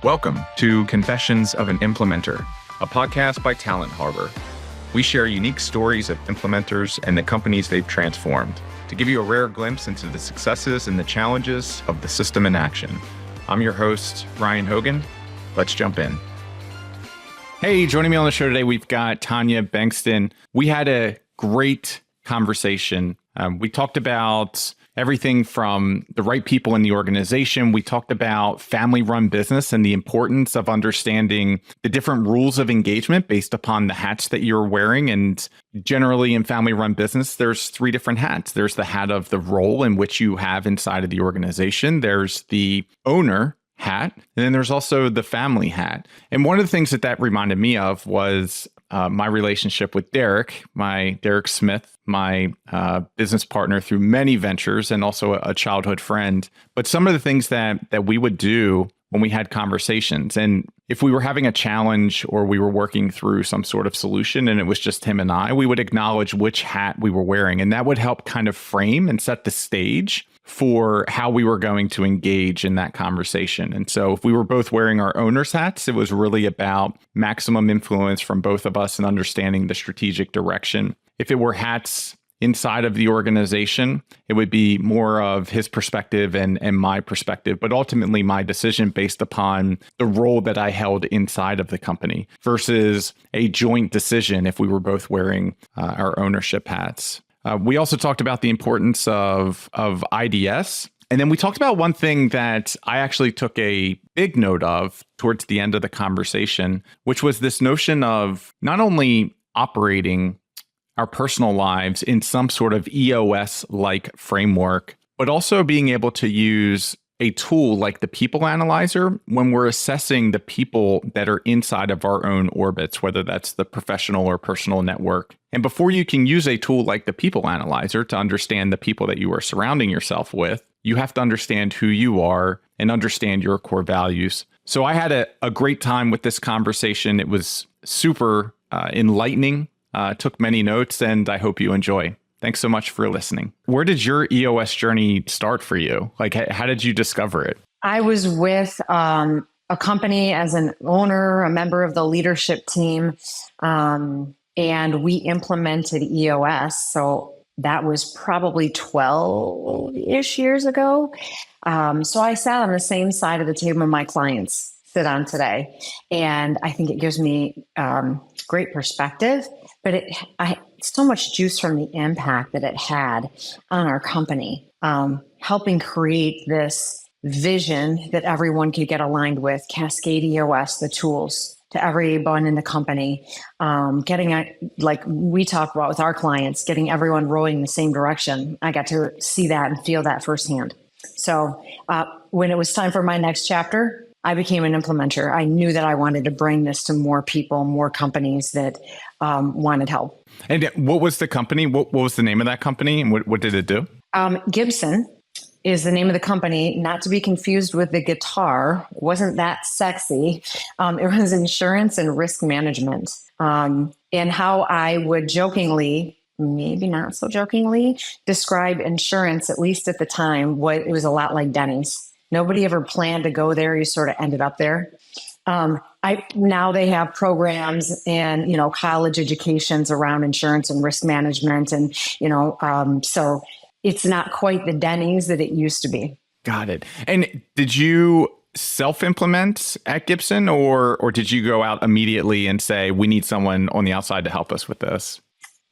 Welcome to Confessions of an Implementer, a podcast by Talent Harbor. We share unique stories of implementers and the companies they've transformed to give you a rare glimpse into the successes and the challenges of the system in action. I'm your host, Ryan Hogan. Let's jump in. Hey, joining me on the show today, we've got Tania Bengtsson. We had a great conversation. We talked about everything from the right people in the organization. We talked about family-run business and the importance of understanding the different rules of engagement based upon the hats that you're wearing. And generally in family-run business, there's three different hats. There's the hat of the role in which you have inside of the organization. There's the owner hat, and then there's also the family hat. And one of the things that reminded me of was my relationship with Derek Smith, my business partner through many ventures and also a childhood friend. But some of the things that we would do when we had conversations, and if we were having a challenge or we were working through some sort of solution and it was just him and I, we would acknowledge which hat we were wearing. And that would help kind of frame and set the stage for how we were going to engage in that conversation. And so if we were both wearing our owner's hats, it was really about maximum influence from both of us and understanding the strategic direction. If it were hats inside of the organization, it would be more of his perspective and my perspective, but ultimately my decision based upon the role that I held inside of the company versus a joint decision if we were both wearing our ownership hats. We also talked about the importance of IDS. And then we talked about one thing that I actually took a big note of towards the end of the conversation, which was this notion of not only operating our personal lives in some sort of EOS-like framework, but also being able to use a tool like the People Analyzer when we're assessing the people that are inside of our own orbits, whether that's the professional or personal network. And before you can use a tool like the People Analyzer to understand the people that you are surrounding yourself with, you have to understand who you are and understand your core values. So I had a great time with this conversation. It was super enlightening. Took many notes, and I hope you enjoy. Thanks so much for listening. Where did your EOS journey start for you? Like, how did you discover it? I was with a company as an owner, a member of the leadership team, and we implemented EOS. So that was probably 12-ish years ago. So I sat on the same side of the table my clients sit on today. And I think it gives me great perspective, but so much juice from the impact that it had on our company, helping create this vision that everyone could get aligned with, Cascade EOS, the tools to everyone in the company, like we talk about with our clients, getting everyone rowing in the same direction. I got to see that and feel that firsthand. So when it was time for my next chapter, I became an implementer. I knew that I wanted to bring this to more people, more companies that wanted help. And what was the company? What was the name of that company? And what did it do? Gibson is the name of the company, not to be confused with the guitar. It wasn't that sexy. It was insurance and risk management. And how I would jokingly, maybe not so jokingly, describe insurance, at least at the time, it was a lot like Denny's. Nobody ever planned to go there. You sort of ended up there. Now they have programs and, college educations around insurance and risk management. And, so it's not quite the Denny's that it used to be. Got it. And did you self-implement at Gibson or did you go out immediately and say, we need someone on the outside to help us with this?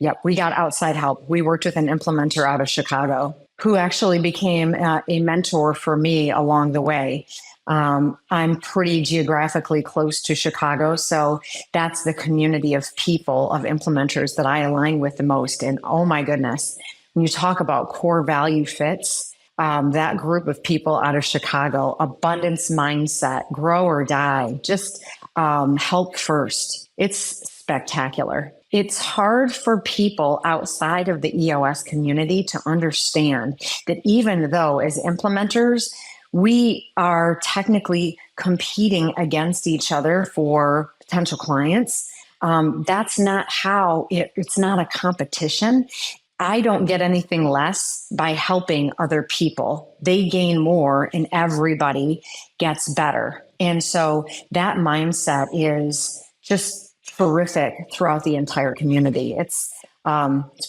Yep. We got outside help. We worked with an implementer out of Chicago who actually became a mentor for me along the way. I'm pretty geographically close to Chicago, so that's the community of people, of implementers that I align with the most. And oh my goodness, when you talk about core value fits, that group of people out of Chicago, abundance mindset, grow or die, just help first. It's spectacular. It's hard for people outside of the EOS community to understand that even though as implementers, we are technically competing against each other for potential clients, that's not how it's not a competition. I don't get anything less by helping other people. They gain more and everybody gets better. And so that mindset is just terrific throughout the entire community. It's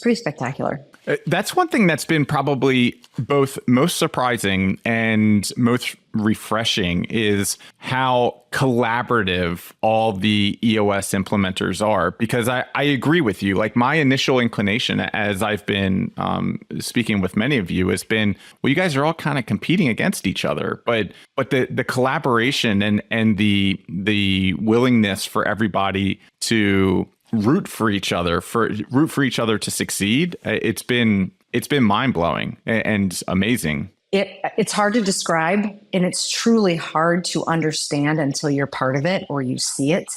pretty spectacular. That's one thing that's been probably both most surprising and most refreshing is how collaborative all the EOS implementers are. Because I agree with you. Like my initial inclination as I've been speaking with many of you has been, well, you guys are all kind of competing against each other. But the collaboration and the willingness for everybody to root for each other to succeed. It's been mind-blowing and amazing. It's hard to describe, and it's truly hard to understand until you're part of it or you see it.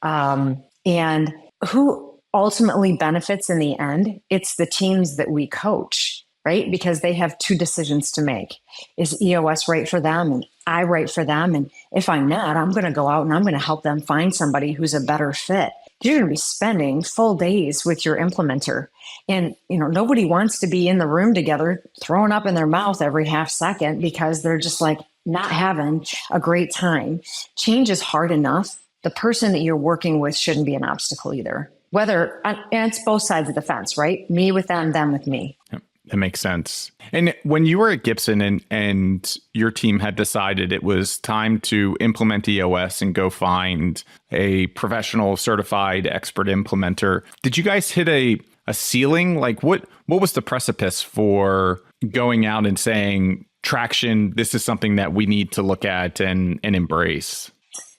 And who ultimately benefits in the end? It's the teams that we coach, right? Because they have two decisions to make. Is EOS right for them? And I right for them? And if I'm not, I'm going to go out and I'm going to help them find somebody who's a better fit. You're going to be spending full days with your implementer. And, nobody wants to be in the room together, throwing up in their mouth every half second because they're just like not having a great time. Change is hard enough. The person that you're working with shouldn't be an obstacle either. And it's both sides of the fence, right? Me with them with me. Yep. That makes sense. And when you were at Gibson and your team had decided it was time to implement EOS and go find a professional certified expert implementer, did you guys hit a ceiling? Like what was the precipice for going out and saying, traction, this is something that we need to look at and embrace?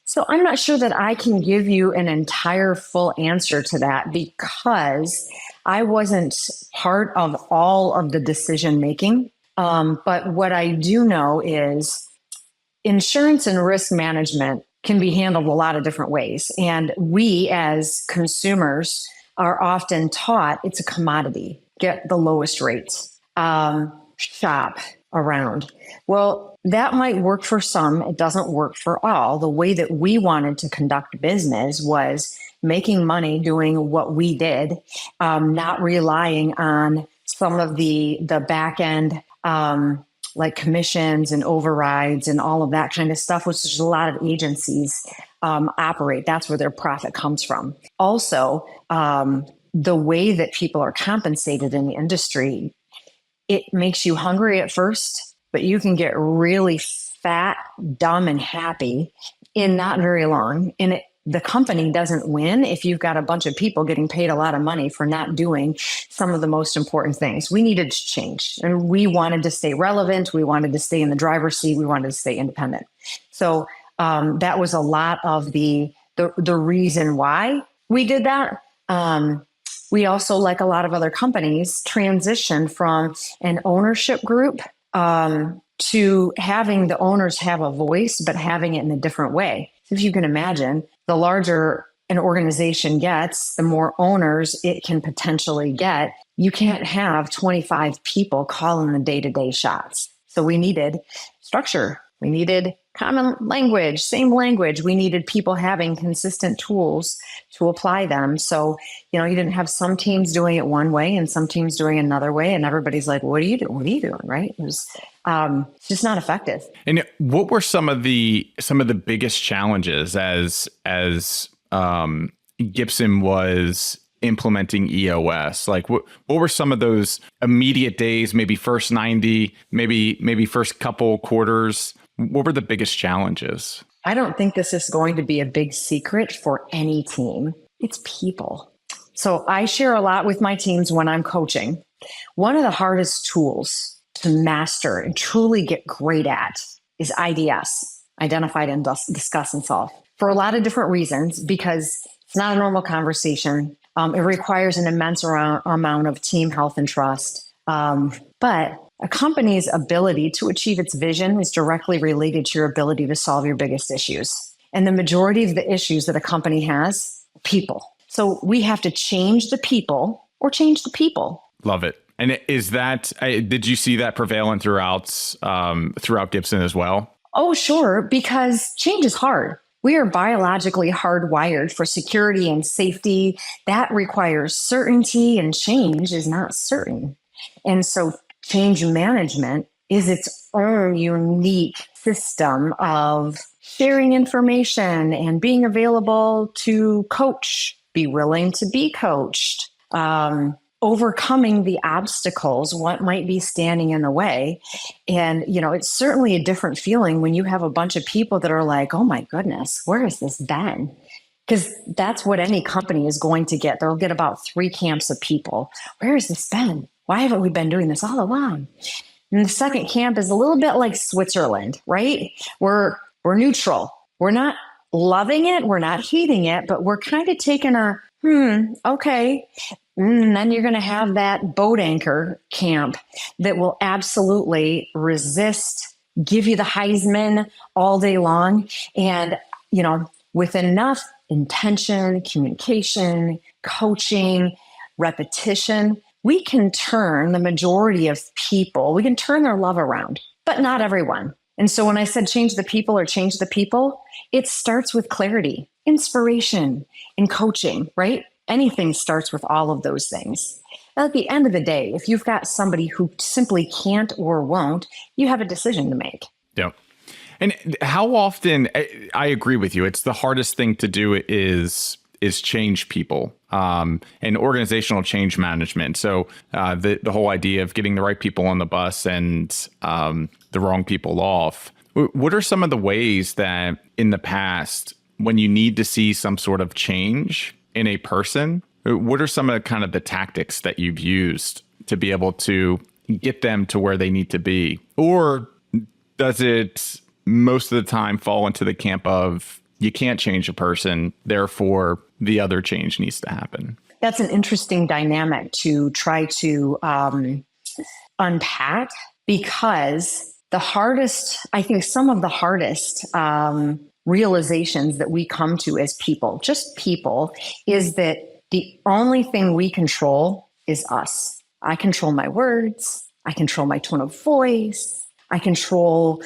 So I'm not sure that I can give you an entire full answer to that because I wasn't part of all of the decision making. But what I do know is insurance and risk management can be handled a lot of different ways. And we as consumers are often taught it's a commodity, get the lowest rates, shop around. Well, that might work for some. It doesn't work for all. The way that we wanted to conduct business was making money doing what we did, not relying on some of the back end, like commissions and overrides and all of that kind of stuff, which is a lot of agencies operate. That's where their profit comes from. Also, the way that people are compensated in the industry, it makes you hungry at first, but you can get really fat, dumb, and happy in not very long. And the company doesn't win if you've got a bunch of people getting paid a lot of money for not doing some of the most important things. We needed to change, and we wanted to stay relevant. We wanted to stay in the driver's seat. We wanted to stay independent. So that was a lot of the reason why we did that. We also, like a lot of other companies, transitioned from an ownership group to having the owners have a voice, but having it in a different way. If you can imagine, the larger an organization gets, the more owners it can potentially get. You can't have 25 people calling the day-to-day shots. So we needed structure. We needed common language, same language. We needed people having consistent tools to apply them. So, you didn't have some teams doing it one way and some teams doing it another way. And everybody's like, what are you doing? What are you doing? Right. It was just not effective. And what were some of the biggest challenges as Gibson was implementing EOS? Like what were some of those immediate days, maybe first 90, maybe first couple quarters? What were the biggest challenges? I don't think this is going to be a big secret for any team. It's people. So I share a lot with my teams when I'm coaching. One of the hardest tools to master and truly get great at is IDS, identify, discuss, and solve, for a lot of different reasons, because it's not a normal conversation. It requires an immense amount of team health and trust. But a company's ability to achieve its vision is directly related to your ability to solve your biggest issues. And the majority of the issues that a company has, people. So we have to change the people or change the people. Love it. And did you see that prevalent throughout Gibson as well? Oh, sure. Because change is hard. We are biologically hardwired for security and safety. That requires certainty, and change is not certain. And so change management is its own unique system of sharing information and being available to coach, be willing to be coached, overcoming the obstacles, what might be standing in the way. And, it's certainly a different feeling when you have a bunch of people that are like, oh my goodness, where has this been? Because that's what any company is going to get. They'll get about 3 camps of people. Where has this been? Why haven't we been doing this all along? And the second camp is a little bit like Switzerland, right? We're neutral. We're not loving it. We're not hating it, but we're kind of taking okay. And then you're going to have that boat anchor camp that will absolutely resist, give you the Heisman all day long. And, with enough intention, communication, coaching, repetition, we can turn the majority of people, we can turn their love around, but not everyone. And so when I said change the people or change the people, it starts with clarity, inspiration, and coaching, right? Anything starts with all of those things. Now, at the end of the day, if you've got somebody who simply can't or won't, you have a decision to make. Yeah. And how often, I agree with you, it's the hardest thing to do is change people and organizational change management. So the whole idea of getting the right people on the bus and the wrong people off. What are some of the ways that in the past, when you need to see some sort of change in a person, what are some of the tactics that you've used to be able to get them to where they need to be? Or does it most of the time fall into the camp of you can't change a person, therefore the other change needs to happen? That's an interesting dynamic to try to unpack, because I think some of the hardest realizations that we come to as people, just people, is that the only thing we control is us. I control my words. I control my tone of voice. I control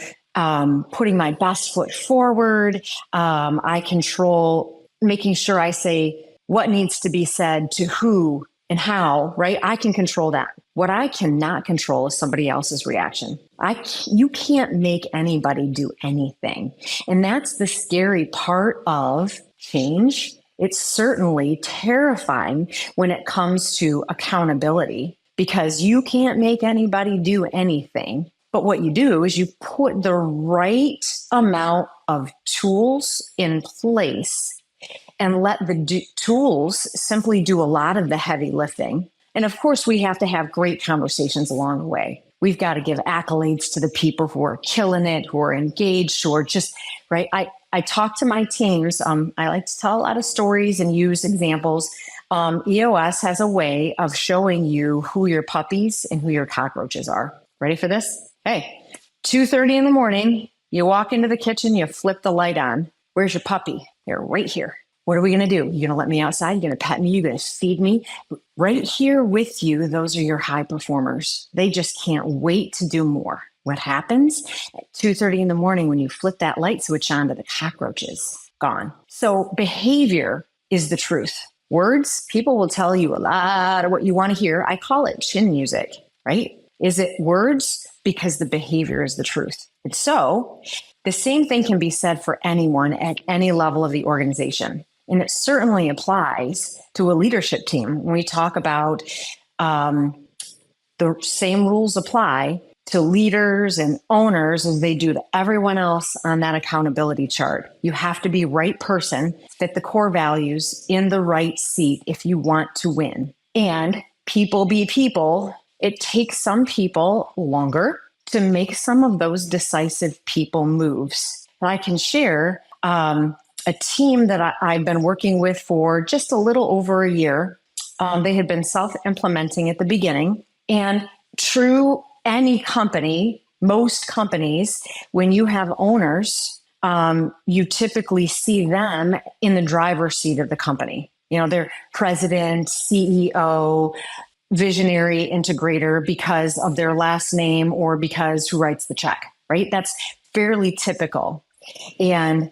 putting my best foot forward. I control making sure I say what needs to be said to who and how, right? I can control that. What I cannot control is somebody else's reaction. You can't make anybody do anything. And that's the scary part of change. It's certainly terrifying when it comes to accountability, because you can't make anybody do anything. But what you do is you put the right amount of tools in place and let the tools simply do a lot of the heavy lifting. And of course, we have to have great conversations along the way. We've got to give accolades to the people who are killing it, who are engaged, who are just, right? I talk to my teams. I like to tell a lot of stories and use examples. EOS has a way of showing you who your puppies and who your cockroaches are. Ready for this? Hey, 2:30 in the morning, you walk into the kitchen, you flip the light on. Where's your puppy? They're right here. What are we going to do? You're going to let me outside? You're going to pet me? You're going to feed me? Right here with you, those are your high performers. They just can't wait to do more. What happens at 2:30 in the morning when you flip that light switch on to the cockroaches? Gone. So behavior is the truth. Words, people will tell you a lot of what you want to hear. I call it chin music, right? Is it words? Because the behavior is the truth. And so the same thing can be said for anyone at any level of the organization. And it certainly applies to a leadership team. When we talk about the same rules apply to leaders and owners as they do to everyone else on that accountability chart. You have to be right person, fit the core values in the right seat if you want to win. And people be people. It takes some people longer to make some of those decisive people moves. And I can share a team that I've been working with for just a little over a year. They had been self-implementing at the beginning. And true any company, most companies, when you have owners, you typically see them in the driver's seat of the company. You know, they're president, CEO, visionary integrator because of their last name or because who writes the check, right? That's fairly typical. And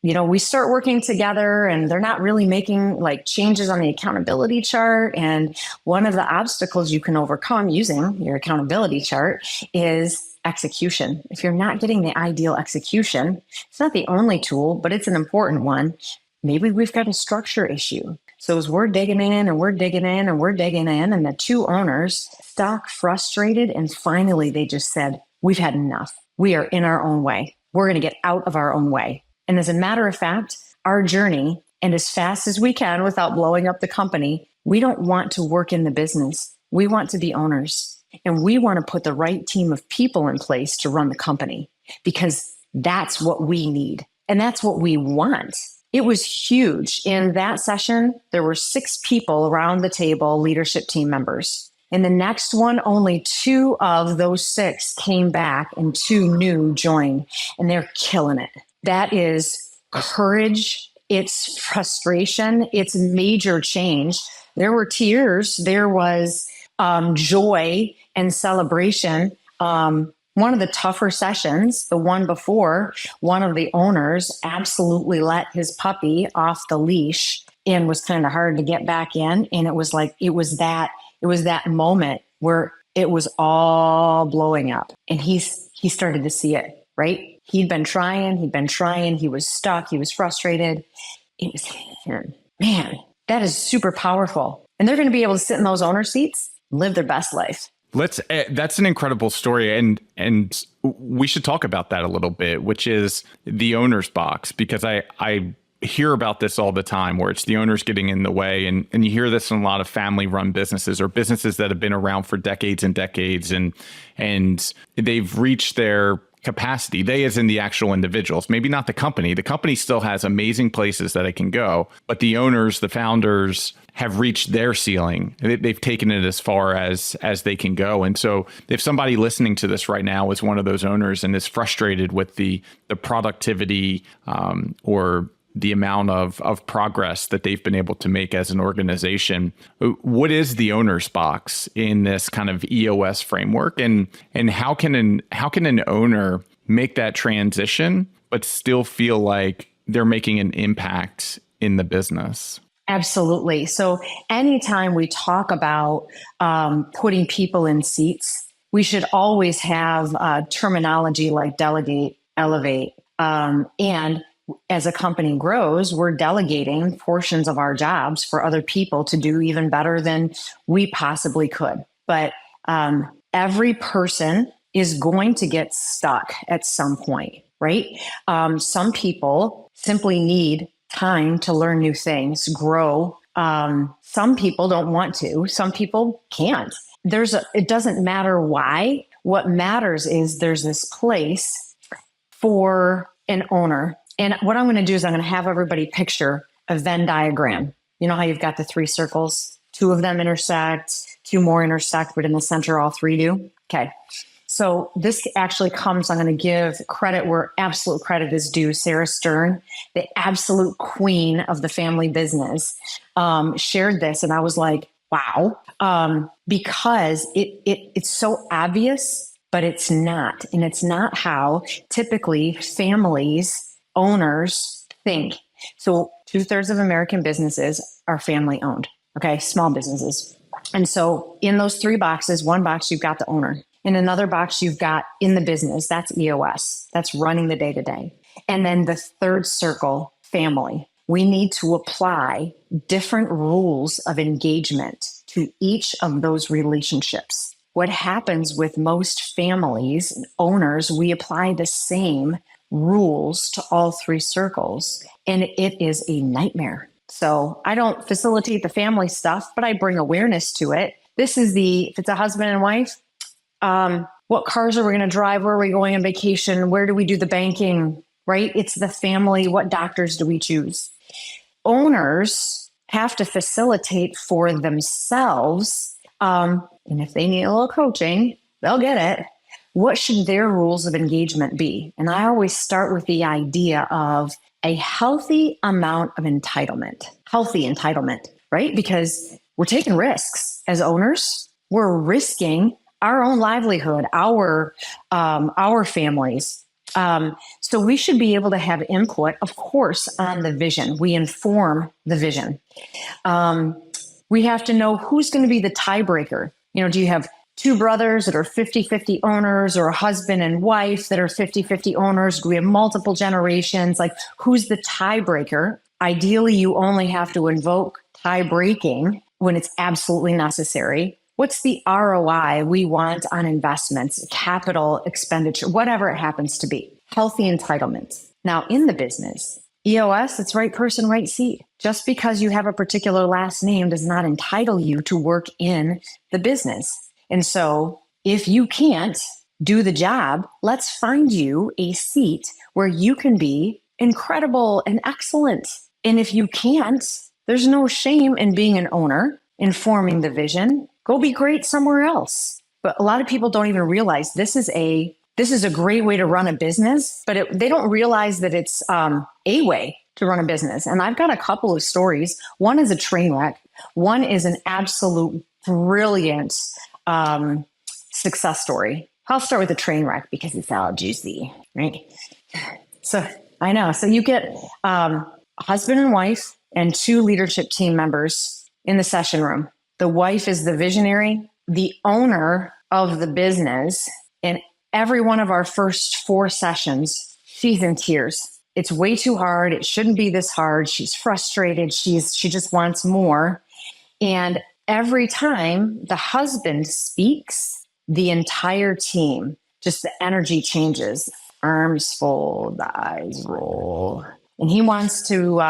we start working together and they're not really making like changes on the accountability chart. And one of the obstacles you can overcome using your accountability chart is execution. If you're not getting the ideal execution, it's not the only tool, but it's an important one. Maybe we've got a structure issue. So as we're digging in and we're digging in and we're digging in, and the two owners stuck, frustrated, and finally they just said, we've had enough. We are in our own way. We're going to get out of our own way. And as a matter of fact, our journey, and as fast as we can without blowing up the company, we don't want to work in the business. We want to be owners. And we want to put the right team of people in place to run the company, because that's what we need. And that's what we want. It was huge. In that session, there were 6 people around the table, leadership team members. In the next one, only 2 of those 6 came back and 2 new joined, and they're killing it. That is courage. It's frustration. It's major change. There were tears. There was joy and celebration. One of the tougher sessions, the one before, one of the owners absolutely let his puppy off the leash and was kind of hard to get back in. And it was that moment where it was all blowing up, and he started to see it, right? He'd been trying, he was stuck, he was frustrated. It was, man, that is super powerful. And they're going to be able to sit in those owner seats, live their best life. That's an incredible story. And we should talk about that a little bit, which is the owner's box, because I hear about this all the time, where it's the owners getting in the way. And you hear this in a lot of family run businesses or businesses that have been around for decades and decades, and they've reached their capacity. They as in the actual individuals, maybe not the company. The company still has amazing places that it can go, but the owners, the founders have reached their ceiling. They've taken it as far as they can go. And so if somebody listening to this right now is one of those owners and is frustrated with the productivity or the amount of progress that they've been able to make as an organization, what is the owner's box in this kind of EOS framework, and how can an owner make that transition but still feel like they're making an impact in the business? Absolutely. So anytime we talk about putting people in seats, we should always have terminology like delegate, elevate, and as a company grows, we're delegating portions of our jobs for other people to do even better than we possibly could. But every person is going to get stuck at some point, right? Some people simply need time to learn new things, grow. Some people don't want to. Some people can't. It doesn't matter why. What matters is there's this place for an owner. And what I'm going to do is I'm going to have everybody picture a Venn diagram. You know how you've got the 3 circles, 2 of them intersect, 2 more intersect, but in the center, all 3 do. Okay. So this actually comes, I'm going to give credit where absolute credit is due. Sarah Stern, the absolute queen of the family business, shared this. And I was like, wow, because it's so obvious, but it's not. And it's not how typically families, owners think. So 2/3 of American businesses are family owned. Okay. Small businesses. And so in those 3 boxes, one box, you've got the owner. In another box, you've got in the business. That's EOS. That's running the day to day. And then the 3rd circle, family. We need to apply different rules of engagement to each of those relationships. What happens with most families and owners, we apply the same rules to all 3 circles, and it is a nightmare. So I don't facilitate the family stuff, but I bring awareness to it. If it's a husband and wife, what cars are we going to drive? Where are we going on vacation? Where do we do the banking, right? It's the family. What doctors do we choose? Owners have to facilitate for themselves. And if they need a little coaching, they'll get it. What should their rules of engagement be? And I always start with the idea of a healthy amount of entitlement, right? Because we're taking risks as owners. We're risking our own livelihood, our families. So we should be able to have input, of course, on the vision. We inform the vision. We have to know who's going to be the tiebreaker. Do you have two brothers that are 50-50 owners, or a husband and wife that are 50-50 owners? Do we have multiple generations? Like, who's the tiebreaker? Ideally, you only have to invoke tie breaking when it's absolutely necessary. What's the ROI we want on investments, capital expenditure, whatever it happens to be? Healthy entitlement. Now, in the business, EOS, it's right person, right seat. Just because you have a particular last name does not entitle you to work in the business. And so if you can't do the job, let's find you a seat where you can be incredible and excellent. And if you can't, there's no shame in being an owner, informing the vision. Go be great somewhere else. But a lot of people don't even realize this is a great way to run a business, but they don't realize that it's a way to run a business. And I've got a couple of stories. One is a train wreck. One is an absolute brilliant success story. I'll start with the train wreck because it's all juicy, right? So I know. So you get a husband and wife and two leadership team members in the session room. The wife is the visionary, the owner of the business. And every one of our first 4 sessions, she's in tears. It's way too hard. It shouldn't be this hard. She's frustrated. She just wants more. And every time the husband speaks, the entire team, just the energy changes. Arms fold, the eyes roll. And he wants to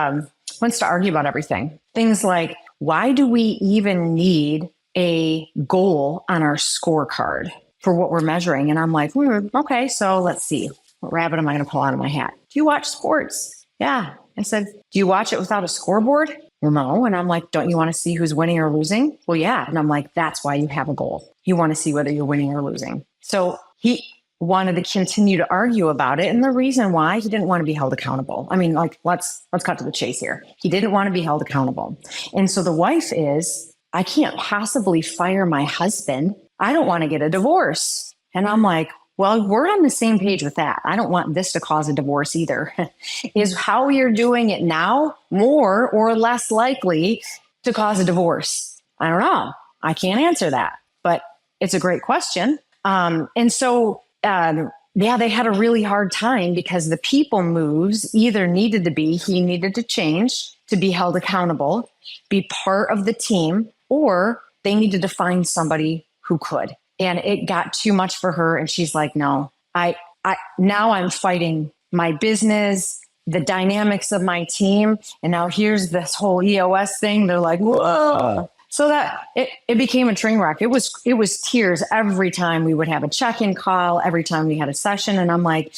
argue about everything. Things like, why do we even need a goal on our scorecard for what we're measuring? And I'm like, okay, so let's see. What rabbit am I going to pull out of my hat? Do you watch sports? Yeah. I said, do you watch it without a scoreboard? Well, no. And I'm like, don't you want to see who's winning or losing? Well, yeah. And I'm like, that's why you have a goal. You want to see whether you're winning or losing. So he wanted to continue to argue about it. And the reason why, he didn't want to be held accountable. I mean, like, let's cut to the chase here. He didn't want to be held accountable. And so the wife is, I can't possibly fire my husband. I don't want to get a divorce. And I'm like, well, we're on the same page with that. I don't want this to cause a divorce either. Is how you're doing it now more or less likely to cause a divorce? I don't know. I can't answer that, but it's a great question. And so, they had a really hard time because the people moves either needed to be, he needed to change to be held accountable, be part of the team, or they needed to find somebody who could. And it got too much for her. And she's like, no, now I'm fighting my business, the dynamics of my team. And now here's this whole EOS thing. They're like, whoa. So that it became a train wreck. It was tears every time we would have a check-in call, every time we had a session. And I'm like,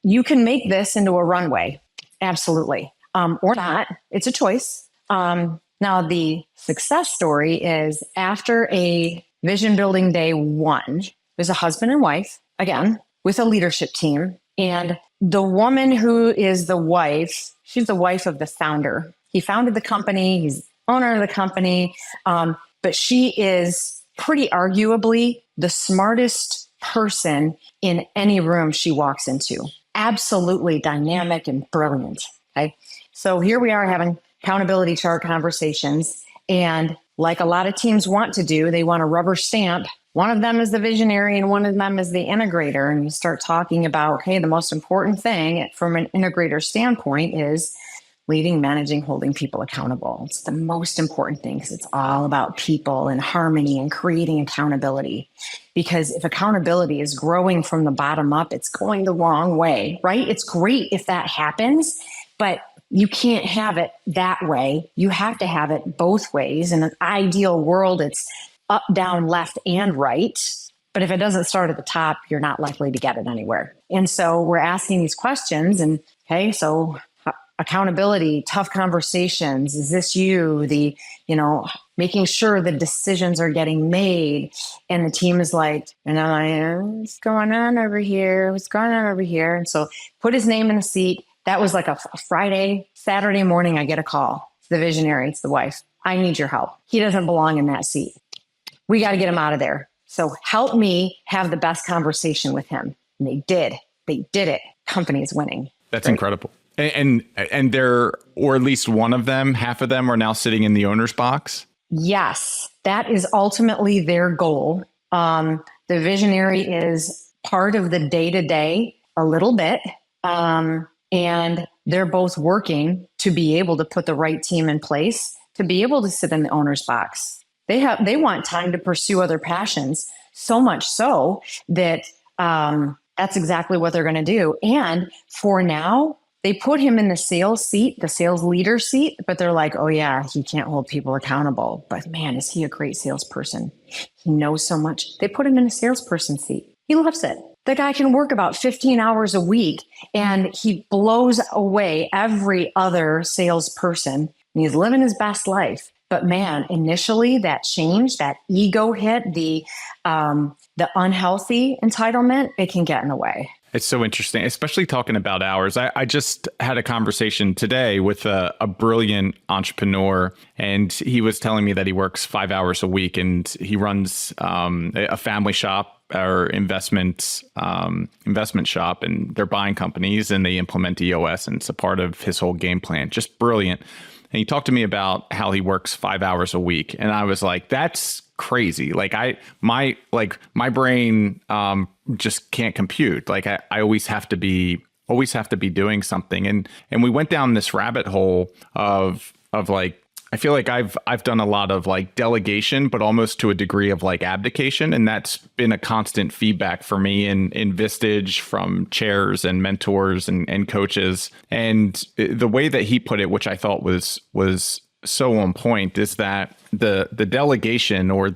you can make this into a runway. Absolutely. Or not. It's a choice. Now the success story is after a vision building day 1, there's a husband and wife, again, with a leadership team. And the woman who is the wife, she's the wife of the founder. He founded the company. He's owner of the company. But she is pretty arguably the smartest person in any room she walks into. Absolutely dynamic and brilliant. Okay. So here we are having accountability chart conversations. And like a lot of teams want to do, they want to rubber stamp. One of them is the visionary and one of them is the integrator. And you start talking about, okay, the most important thing from an integrator standpoint is leading, managing, holding people accountable. It's the most important thing because it's all about people and harmony and creating accountability. Because if accountability is growing from the bottom up, it's going the wrong way, right? It's great if that happens, but you can't have it that way. You have to have it both ways. In an ideal world, it's up, down, left, and right. But if it doesn't start at the top, you're not likely to get it anywhere. And so we're asking these questions and, okay, so accountability, tough conversations. Is this you? Making sure the decisions are getting made. And the team is like, and I'm like, what's going on over here? What's going on over here? And so put his name in the seat. That was like a Friday, Saturday morning, I get a call. It's the visionary. It's the wife. I need your help. He doesn't belong in that seat. We got to get him out of there. So help me have the best conversation with him. And they did. They did it. Company's winning. That's incredible. And they're, or at least one of them, half of them are now sitting in the owner's box. Yes, that is ultimately their goal. The visionary is part of the day-to-day a little bit. And they're both working to be able to put the right team in place to be able to sit in the owner's box. They want time to pursue other passions, so much so that that's exactly what they're going to do. And for now, they put him in the sales seat, the sales leader seat, but they're like, oh yeah, he can't hold people accountable. But man, is he a great salesperson. He knows so much. They put him in a salesperson seat. He loves it. The guy can work about 15 hours a week and he blows away every other salesperson and he's living his best life. But man, initially that change, that ego hit, the unhealthy entitlement, it can get in the way. It's so interesting, especially talking about hours. I just had a conversation today with a brilliant entrepreneur, and he was telling me that he works 5 hours a week and he runs a family shop or investment shop, and they're buying companies and they implement EOS, and it's a part of his whole game plan. Just brilliant. And he talked to me about how he works 5 hours a week. And I was like, that's crazy. Like my brain just can't compute. Like I always have to be doing something. And we went down this rabbit hole of like, I feel like I've done a lot of like delegation, but almost to a degree of like abdication. And that's been a constant feedback for me in Vistage from chairs and mentors and coaches. And the way that he put it, which I thought was so on point, is that the delegation or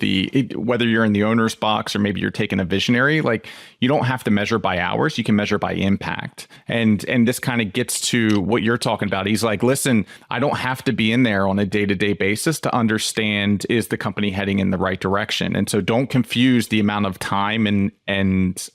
whether you're in the owner's box or maybe you're taking a visionary, like you don't have to measure by hours, you can measure by impact. And this kind of gets to what you're talking about. He's like, listen, I don't have to be in there on a day-to-day basis to understand, is the company heading in the right direction? And so don't confuse the amount of time and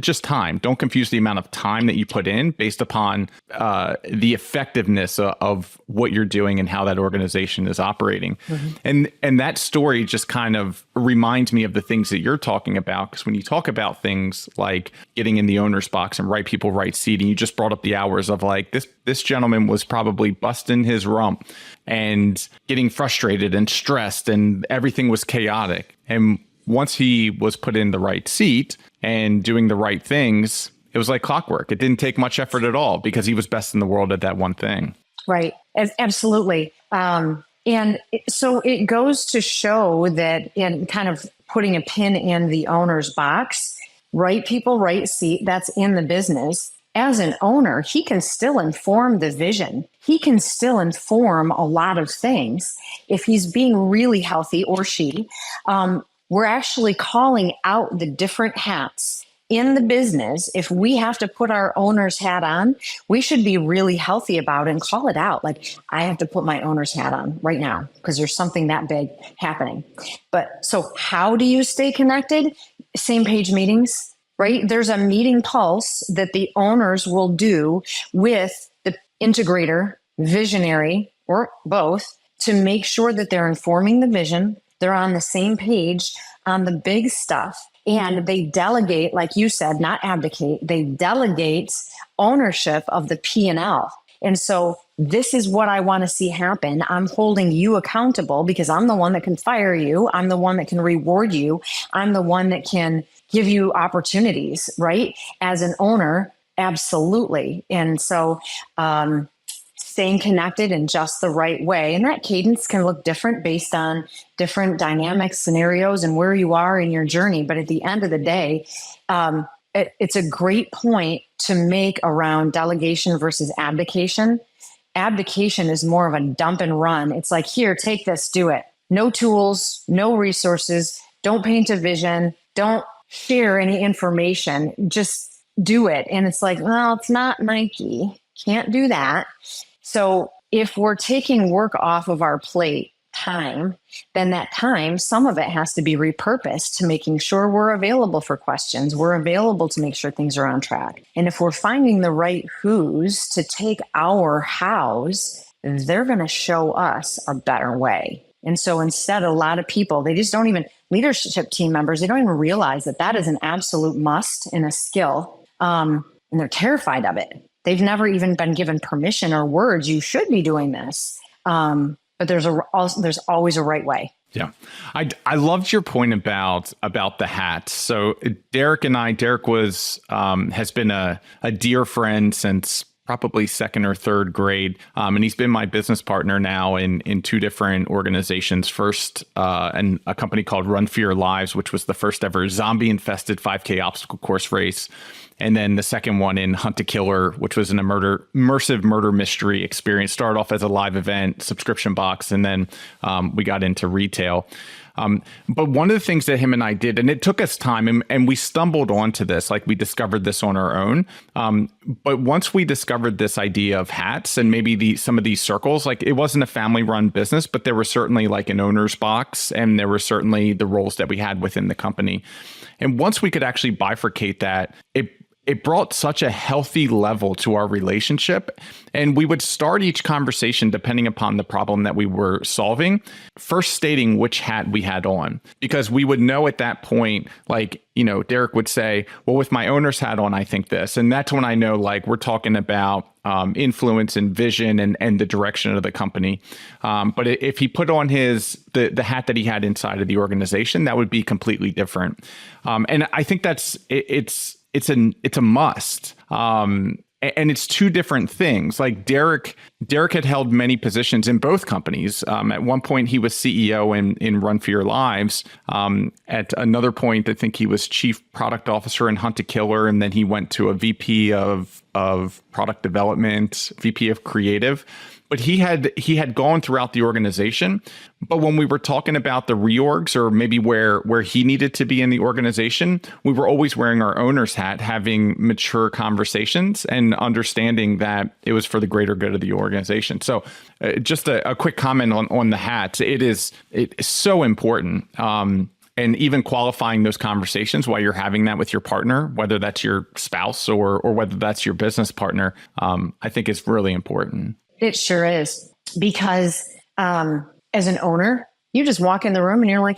just time. Don't confuse the amount of time that you put in based upon the effectiveness of what you're doing and how that organization is operating. Mm-hmm. And that story just kind of reminds me of the things that you're talking about, because when you talk about things like getting in the owner's box and right people, right seat, and you just brought up the hours of like this gentleman was probably busting his rump and getting frustrated and stressed and everything was chaotic. And once he was put in the right seat and doing the right things, it was like clockwork. It didn't take much effort at all because he was best in the world at that one thing. Right. Absolutely. And so it goes to show that in kind of putting a pin in the owner's box, right people, right seat, that's in the business. As an owner, he can still inform the vision. He can still inform a lot of things. If he's being really healthy, or she, we're actually calling out the different hats in the business. If we have to put our owner's hat on, we should be really healthy about it and call it out. Like, I have to put my owner's hat on right now because there's something that big happening. But so how do you stay connected? Same page meetings, right? There's a meeting pulse that the owners will do with the integrator, visionary, or both, to make sure that they're informing the vision. They're on the same page on the big stuff. And they delegate, like you said, not abdicate, they delegate ownership of the P&L. And so this is what I want to see happen. I'm holding you accountable because I'm the one that can fire you. I'm the one that can reward you. I'm the one that can give you opportunities, right? As an owner, absolutely. And so, staying connected in just the right way. And that cadence can look different based on different dynamics, scenarios, and where you are in your journey. But at the end of the day, it's a great point to make around delegation versus abdication. Abdication is more of a dump and run. It's like, here, take this, do it. No tools, no resources, don't paint a vision, don't share any information, just do it. And it's like, well, it's not Nike. Can't do that. So if we're taking work off of our plate time, then that time, some of it has to be repurposed to making sure we're available for questions. We're available to make sure things are on track. And if we're finding the right who's to take our hows, they're going to show us a better way. And so instead, a lot of people, they just don't even, leadership team members, they don't even realize that that is an absolute must and a skill. And they're terrified of it. They've never even been given permission or words, you should be doing this. But there's always a right way. Yeah. I loved your point about the hat. So Derek was, has been a dear friend since probably second or third grade. And he's been my business partner now in two different organizations. First, and a company called Run for Your Lives, which was the first ever zombie infested 5K obstacle course race. And then the second one in Hunt a Killer, which was an immersive murder mystery experience. Started off as a live event, subscription box, and then we got into retail. But one of the things that him and I did, and it took us time, and we stumbled onto this, like we discovered this on our own. But once we discovered this idea of hats and maybe some of these circles, like it wasn't a family-run business, but there was certainly like an owner's box, and there were certainly the roles that we had within the company. And once we could actually bifurcate that, it brought such a healthy level to our relationship. And we would start each conversation, depending upon the problem that we were solving, first stating which hat we had on, because we would know at that point, like, Derek would say, well, with my owner's hat on, I think this. And that's when I know, like, we're talking about influence and vision and the direction of the company. But if he put on the hat that he had inside of the organization, that would be completely different. And I think it's a must. And it's two different things. Like Derek had held many positions in both companies. At one point, he was CEO in Run for Your Lives. At another point, I think he was chief product officer in Hunt a Killer. And then he went to a VP of product development, VP of creative. But he had gone throughout the organization. But when we were talking about the reorgs, or maybe where he needed to be in the organization, we were always wearing our owner's hat, having mature conversations and understanding that it was for the greater good of the organization. So just a quick comment on the hats. It is so important. And even qualifying those conversations while you're having that with your partner, whether that's your spouse or whether that's your business partner, I think is really important. It sure is, because as an owner, you just walk in the room and you're like,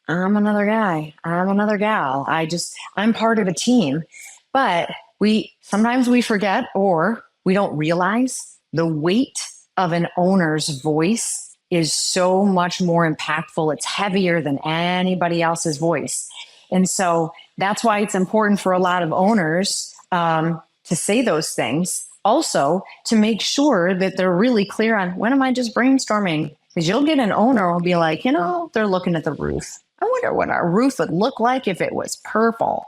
I'm another guy, I'm another gal. I'm part of a team. But sometimes we forget, or we don't realize the weight of an owner's voice is so much more impactful. It's heavier than anybody else's voice. And so that's why it's important for a lot of owners to say those things. Also, to make sure that they're really clear on, when am I just brainstorming? Because you'll get an owner who'll be like, they're looking at the roof. I wonder what our roof would look like if it was purple.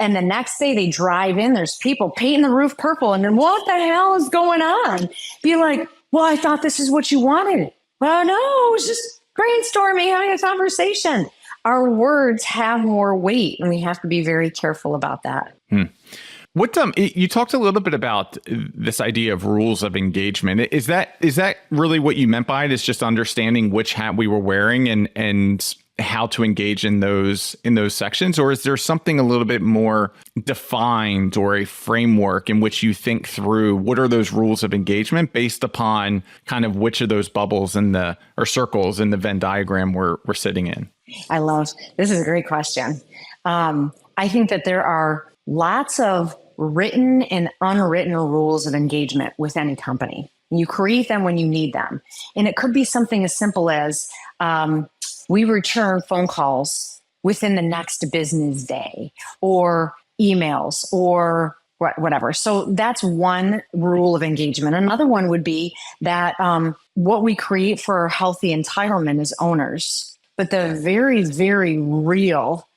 And the next day they drive in, there's people painting the roof purple. And then what the hell is going on? Be like, well, I thought this is what you wanted. Well, no, it was just brainstorming, having a conversation. Our words have more weight, and we have to be very careful about that. What you talked a little bit about this idea of rules of engagement. Is that really what you meant by it? Is just understanding which hat we were wearing and how to engage in those sections? Or is there something a little bit more defined, or a framework in which you think through what are those rules of engagement based upon kind of which of those bubbles or circles in the Venn diagram we're sitting in? This is a great question. I think that there are lots of written and unwritten rules of engagement with any company. You create them when you need them. And it could be something as simple as we return phone calls within the next business day, or emails, or whatever. So that's one rule of engagement. Another one would be that what we create for healthy entitlement as owners, but the very, very real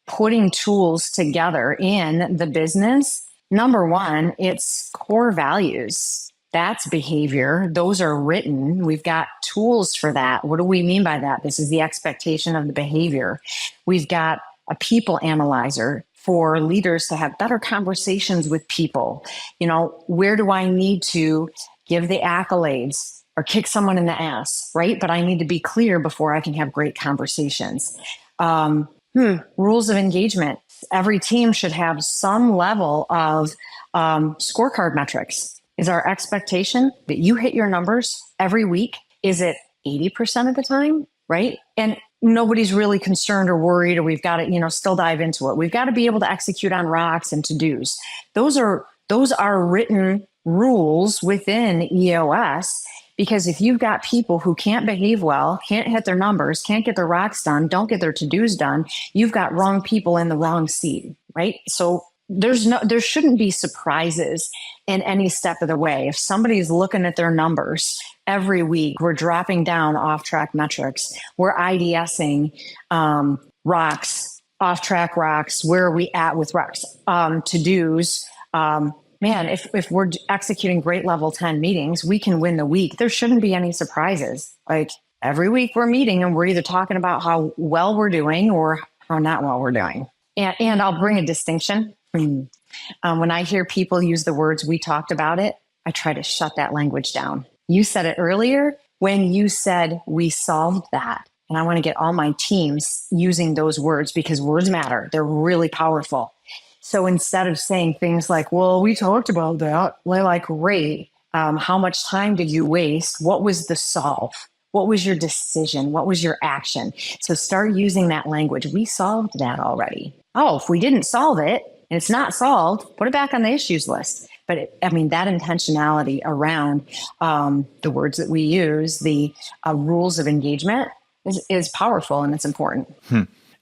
putting tools together in the business. Number one, it's core values. That's behavior. Those are written. We've got tools for that. What do we mean by that? This is the expectation of the behavior. We've got a people analyzer for leaders to have better conversations with people. Where do I need to give the accolades or kick someone in the ass, right? But I need to be clear before I can have great conversations. Rules of engagement. Every team should have some level of scorecard metrics. Is our expectation that you hit your numbers every week? Is it 80% of the time, right? And nobody's really concerned or worried, or we've got to, still dive into it. We've got to be able to execute on rocks and to-dos. Those are written rules within EOS, because if you've got people who can't behave well, can't hit their numbers, can't get their rocks done, don't get their to-dos done, you've got wrong people in the wrong seat, right? So there shouldn't be surprises in any step of the way. If somebody's looking at their numbers every week, we're dropping down off-track metrics, we're IDSing rocks, off-track rocks, where are we at with rocks, to-dos. Man, if we're executing great level 10 meetings, we can win the week. There shouldn't be any surprises. Like every week we're meeting and we're either talking about how well we're doing or how not well we're doing. And I'll bring a distinction. When I hear people use the words, "we talked about it," I try to shut that language down. You said it earlier when you said "we solved that." And I want to get all my teams using those words, because words matter. They're really powerful. So instead of saying things like, "well, we talked about that," we're like, great. How much time did you waste? What was the solve? What was your decision? What was your action? So start using that language. We solved that already. Oh, if we didn't solve it and it's not solved, put it back on the issues list. But that intentionality around the words that we use, the rules of engagement is powerful, and it's important.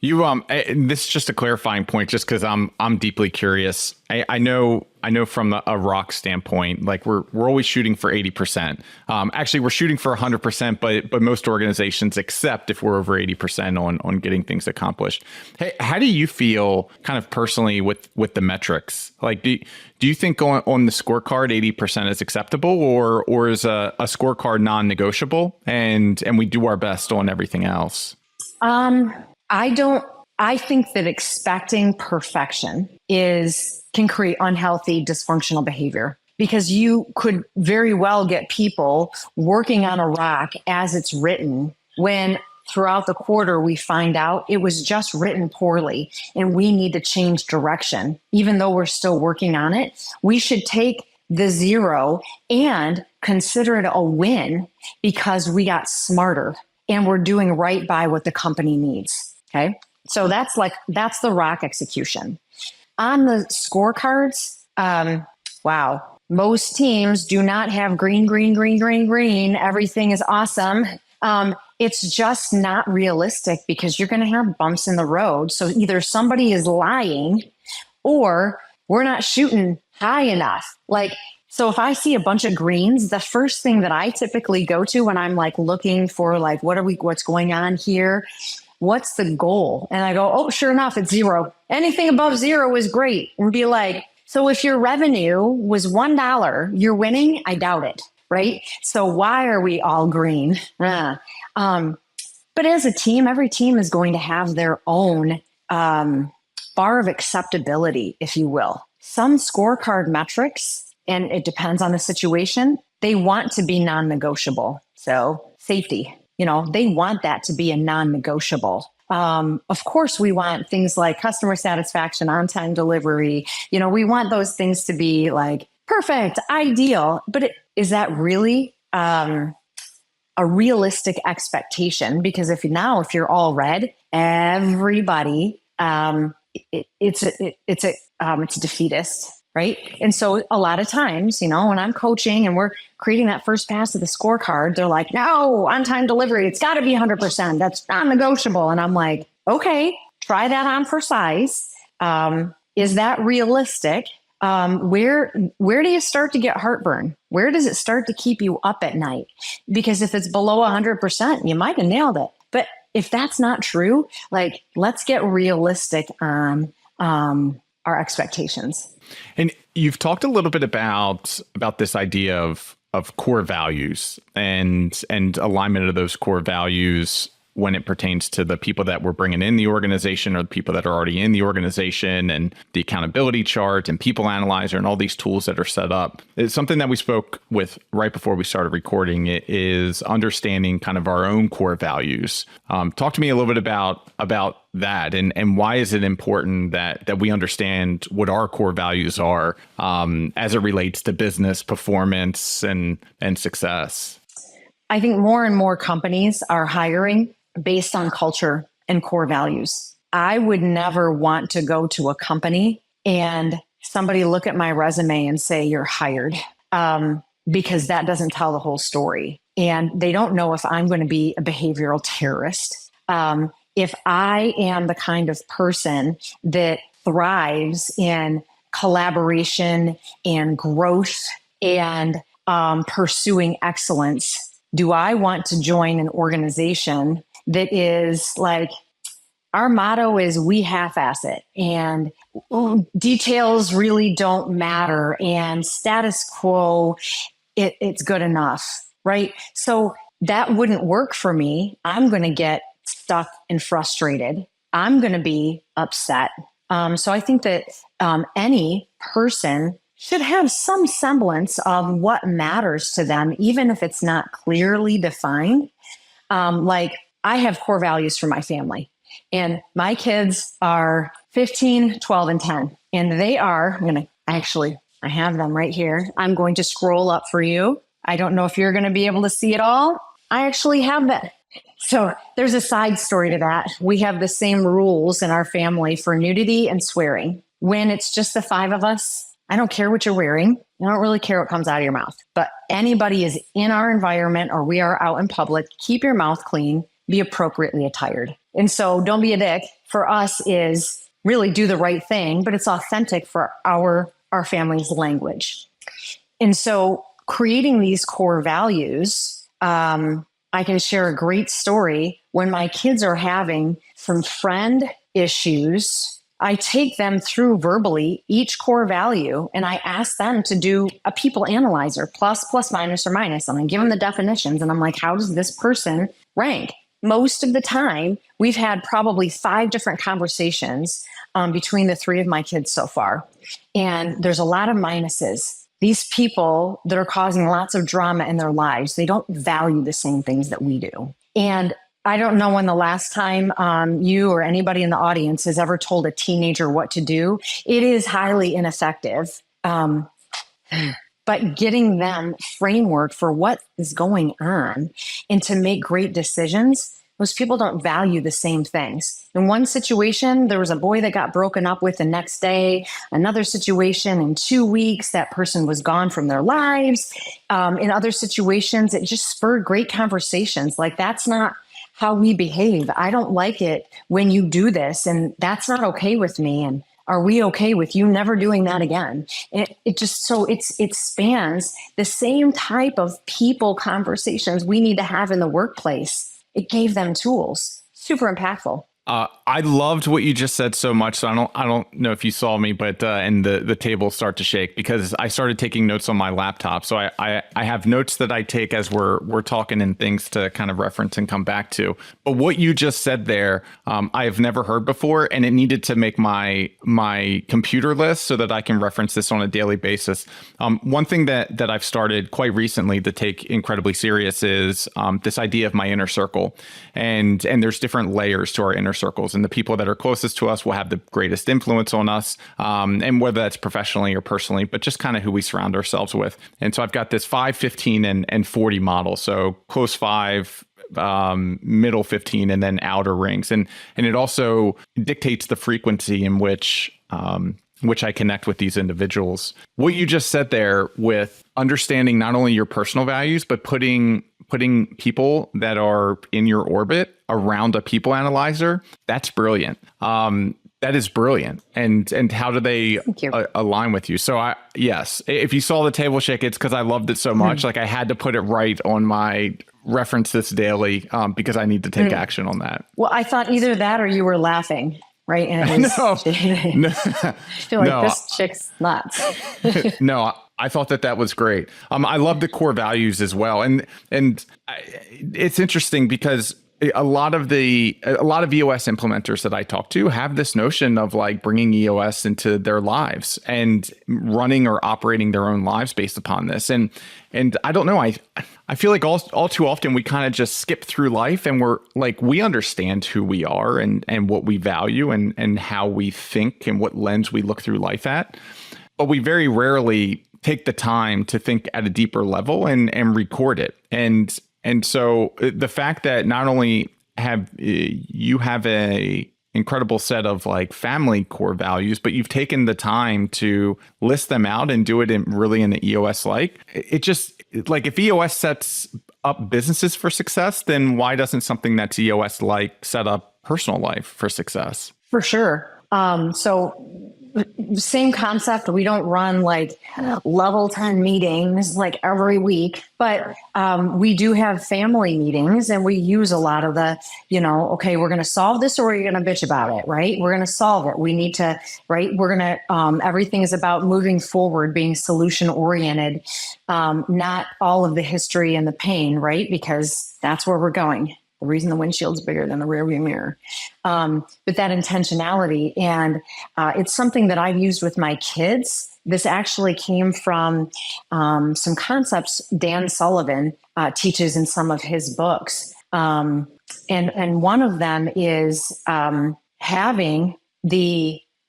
This is just a clarifying point, just because I'm deeply curious. I know from a rock standpoint, like we're always shooting for 80%. Actually, we're shooting for 100%, but most organizations accept if we're over 80% on getting things accomplished. Hey, how do you feel kind of personally with the metrics? Like, do you think on the scorecard 80% is acceptable, or is a scorecard non-negotiable, and we do our best on everything else? I think that expecting perfection can create unhealthy, dysfunctional behavior, because you could very well get people working on a rock as it's written when throughout the quarter we find out it was just written poorly and we need to change direction. Even though we're still working on it, we should take the 0 and consider it a win because we got smarter and we're doing right by what the company needs. Okay. So that's the rock execution. On the scorecards, wow, most teams do not have green. Everything is awesome. It's just not realistic, because you're going to have bumps in the road. So either somebody is lying or we're not shooting high enough. So if I see a bunch of greens, the first thing that I typically go to when I'm looking for what's going on here, what's the goal? And I go, oh, sure enough, it's 0. Anything above 0 is great. And be like, so if your revenue was $1, you're winning? I doubt it, right? So why are we all green? But as a team, every team is going to have their own bar of acceptability, if you will. Some scorecard metrics, and it depends on the situation, they want to be non-negotiable. So safety. They want that to be a non-negotiable. Of course, we want things like customer satisfaction, on-time delivery. We want those things to be perfect, ideal. But is that really a realistic expectation? Because if you're all red, everybody, it's a defeatist. Right. And so a lot of times, when I'm coaching and we're creating that first pass of the scorecard, they're like, no, on-time delivery, it's got to be 100%. That's non-negotiable. And I'm like, okay, try that on for size. Is that realistic? Where do you start to get heartburn? Where does it start to keep you up at night? Because if it's below 100%, you might have nailed it. But if that's not true, let's get realistic on our expectations. And you've talked a little bit about this idea of core values and alignment of those core values when it pertains to the people that we're bringing in the organization or the people that are already in the organization, and the accountability chart and People Analyzer and all these tools that are set up. It's something that we spoke with right before we started recording. It is understanding kind of our own core values. Talk to me a little bit about that, and why is it important that we understand what our core values are as it relates to business performance and success? I think more and more companies are hiring based on culture and core values. I would never want to go to a company and somebody look at my resume and say, you're hired, because that doesn't tell the whole story. And they don't know if I'm going to be a behavioral terrorist. If I am the kind of person that thrives in collaboration and growth and pursuing excellence, do I want to join an organization that is like, our motto is we half-ass it and details really don't matter and status quo, it's good enough, right? So that wouldn't work for me. I'm going to get stuck and frustrated. I'm going to be upset. So I think that any person should have some semblance of what matters to them, even if it's not clearly defined. Like I have core values for my family. And my kids are 15, 12, and 10. And they are, I have them right here. I'm going to scroll up for you. I don't know if you're going to be able to see it all. I actually have that. So there's a side story to that. We have the same rules in our family for nudity and swearing. When it's just the 5 of us, I don't care what you're wearing. I don't really care what comes out of your mouth. But anybody is in our environment or we are out in public, keep your mouth clean, be appropriately attired. And so don't be a dick. For us is really do the right thing, but it's authentic for our family's language. And so creating these core values, I can share a great story. When my kids are having some friend issues, I take them through verbally each core value and I ask them to do a people analyzer, plus, minus, or minus. And I give them the definitions and I'm like, how does this person rank? Most of the time, we've had probably 5 different conversations between the 3 of my kids so far. And there's a lot of minuses. These people that are causing lots of drama in their lives, they don't value the same things that we do. And I don't know when the last time you or anybody in the audience has ever told a teenager what to do. It is highly ineffective. But getting them framework for what is going on and to make great decisions, most people don't value the same things. In one situation, there was a boy that got broken up with the next day. Another situation, in 2 weeks, that person was gone from their lives. In other situations, it just spurred great conversations. Like, that's not how we behave. I don't like it when you do this, and that's not okay with me. And are we okay with you never doing that again? It just, so it spans the same type of people conversations we need to have in the workplace. It gave them tools. Super impactful. I loved what you just said so much. So I don't know if you saw me, but and the table start to shake because I started taking notes on my laptop. So I have notes that I take as we're talking and things to kind of reference and come back to. But what you just said there, I have never heard before, and it needed to make my computer list so that I can reference this on a daily basis. One thing that I've started quite recently to take incredibly serious is this idea of my inner circle, and there's different layers to our inner circles, and the people that are closest to us will have the greatest influence on us, and whether that's professionally or personally, but just kind of who we surround ourselves with. And so I've got this 5, 15, and 40 model. So close 5, middle 15, and then outer rings. And it also dictates the frequency in which I connect with these individuals. What you just said there with understanding not only your personal values, but putting people that are in your orbit around a people analyzer, that's brilliant. That is brilliant. And how do they align with you? So yes, if you saw the table shake, it's because I loved it so much. Like I had to put it right on my reference this daily because I need to take action on that. Well, I thought either that or you were laughing. Right. And it was, no. I feel like this chick's nuts. No, I thought that was great. I love the core values as well. And it's interesting because a lot of EOS implementers that I talk to have this notion of like bringing EOS into their lives and running or operating their own lives based upon this. And I don't know, I feel like all too often we kind of just skip through life and we're like, we understand who we are and what we value and how we think and what lens we look through life at. But we very rarely take the time to think at a deeper level and record it. And And so the fact that not only have you have a incredible set of like family core values, but you've taken the time to list them out and do it in the EOS like, it just like if EOS sets up businesses for success, then why doesn't something that's EOS like set up personal life for success? For sure. So same concept. We don't run like level 10 meetings like every week, but we do have family meetings and we use a lot of the, okay, we're going to solve this or you're going to bitch about it, right? We're going to solve it. We need to, right? We're going to, everything is about moving forward, being solution oriented, not all of the history and the pain, right? Because that's where we're going. The reason the windshield's bigger than the rearview mirror. But that intentionality, and it's something that I've used with my kids. This actually came from some concepts Dan Sullivan teaches in some of his books. And one of them is having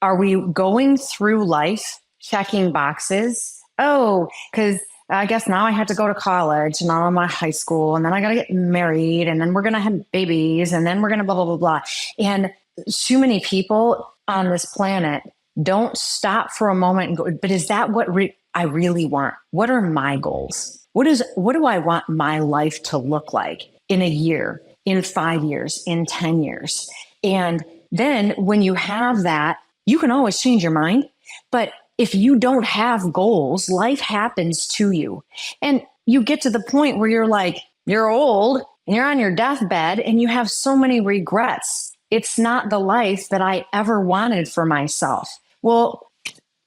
are we going through life checking boxes? Oh, because I guess now I have to go to college and now I'm at high school and then I got to get married and then we're going to have babies and then we're going to blah, blah, blah, blah. And too many people on this planet don't stop for a moment and go, but is that what I really want? What are my goals? What do I want my life to look like in a year, in 5 years, in 10 years? And then when you have that, you can always change your mind, but if you don't have goals, life happens to you. And you get to the point where you're like, you're old and you're on your deathbed and you have so many regrets. It's not the life that I ever wanted for myself. Well,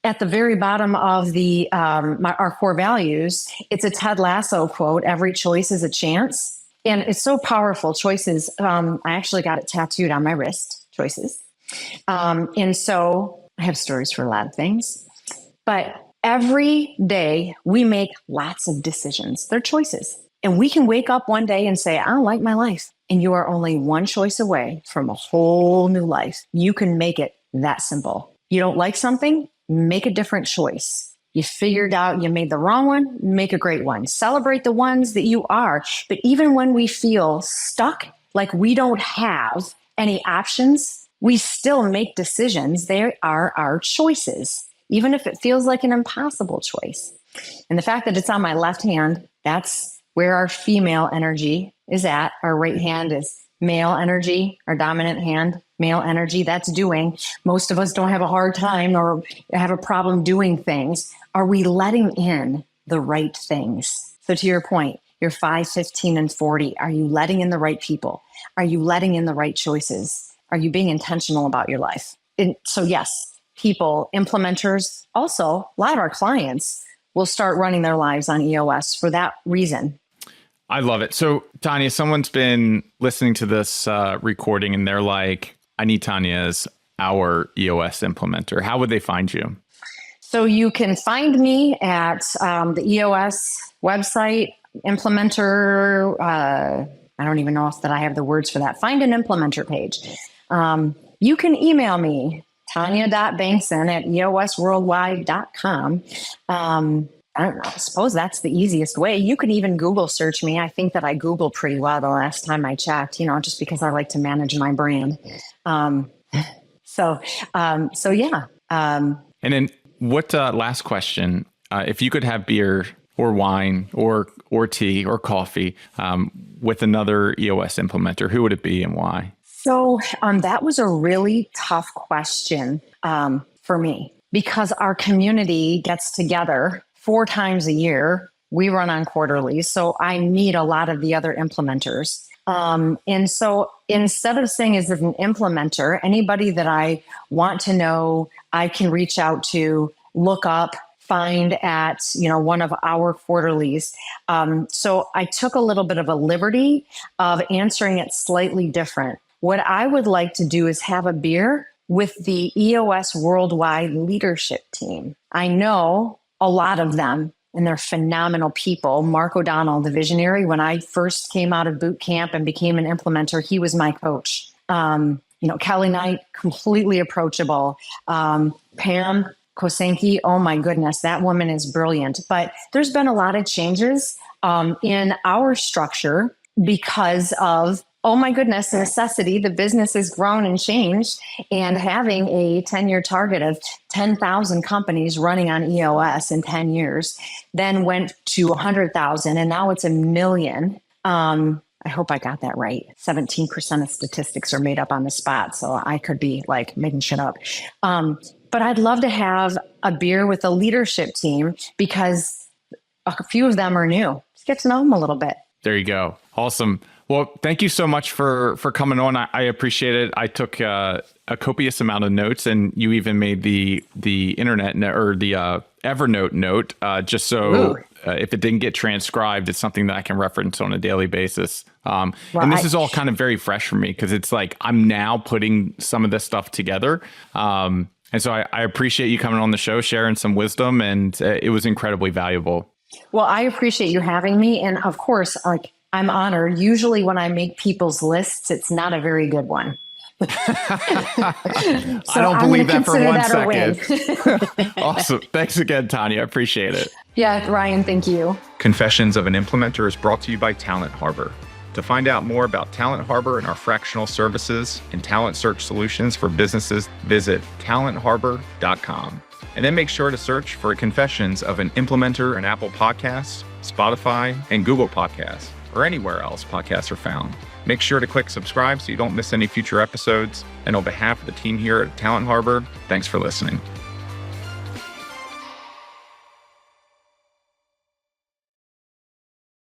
at the very bottom of our core values, it's a Ted Lasso quote, every choice is a chance. And it's so powerful, choices. I actually got it tattooed on my wrist, choices. And so I have stories for a lot of things. But every day we make lots of decisions. They're choices. And we can wake up one day and say, I don't like my life. And you are only one choice away from a whole new life. You can make it that simple. You don't like something, make a different choice. You figured out you made the wrong one, make a great one. Celebrate the ones that you are. But even when we feel stuck, like we don't have any options, we still make decisions. They are our choices, even if it feels like an impossible choice. And the fact that it's on my left hand, that's where our female energy is at. Our right hand is male energy, our dominant hand, male energy. That's doing. Most of us don't have a hard time or have a problem doing things. Are we letting in the right things? So to your point, you're 5, 15, and 40. Are you letting in the right people? Are you letting in the right choices? Are you being intentional about your life? And so yes, people, implementers, also a lot of our clients will start running their lives on EOS for that reason. I love it. So Tania, someone's been listening to this recording and they're like, I need Tania as our EOS implementer. How would they find you? So you can find me at the EOS website, implementer. I don't even know if that I have the words for that. Find an implementer page. You can email me, Tania.Bengtsson at eosworldwide.com. I don't know, I suppose that's the easiest way. You can even Google search me. I think that I Googled pretty well the last time I checked, just because I like to manage my brand. So yeah. And then what, last question, if you could have beer or wine or tea or coffee with another EOS implementer, who would it be and why? So that was a really tough question for me because our community gets together 4 times a year. We run on quarterlies, so I meet a lot of the other implementers. And so instead of saying as an implementer, anybody that I want to know, I can reach out to, look up, find at, one of our quarterlies. So I took a little bit of a liberty of answering it slightly different. What I would like to do is have a beer with the EOS Worldwide Leadership Team. I know a lot of them, and they're phenomenal people. Mark O'Donnell, the visionary, when I first came out of boot camp and became an implementer, he was my coach. Kelly Knight, completely approachable. Pam Kosenki, oh my goodness, that woman is brilliant. But there's been a lot of changes in our structure because of, oh my goodness, necessity. The business has grown and changed, and having a 10-year target of 10,000 companies running on EOS in 10 years, then went to 100,000, and now it's 1 million. I hope I got that right. 17% of statistics are made up on the spot, so I could be like making shit up. But I'd love to have a beer with the leadership team because a few of them are new. Just get to know them a little bit. There you go. Awesome. Well, thank you so much for coming on. I appreciate it. I took a copious amount of notes, and you even made the internet or the Evernote note just so if it didn't get transcribed, it's something that I can reference on a daily basis. And this is all kind of very fresh for me because it's like I'm now putting some of this stuff together. And so I appreciate you coming on the show, sharing some wisdom, and it was incredibly valuable. Well, I appreciate you having me. And of course, like, I'm honored. Usually when I make people's lists, it's not a very good one. So I don't believe that for 1 second. Awesome. Thanks again, Tania. I appreciate it. Yeah, Ryan, thank you. Confessions of an Implementer is brought to you by Talent Harbor. To find out more about Talent Harbor and our fractional services and talent search solutions for businesses, visit talentharbor.com. And then make sure to search for Confessions of an Implementer in Apple Podcasts, Spotify, and Google Podcasts, or anywhere else podcasts are found. Make sure to click subscribe so you don't miss any future episodes. And on behalf of the team here at Talent Harbor, thanks for listening.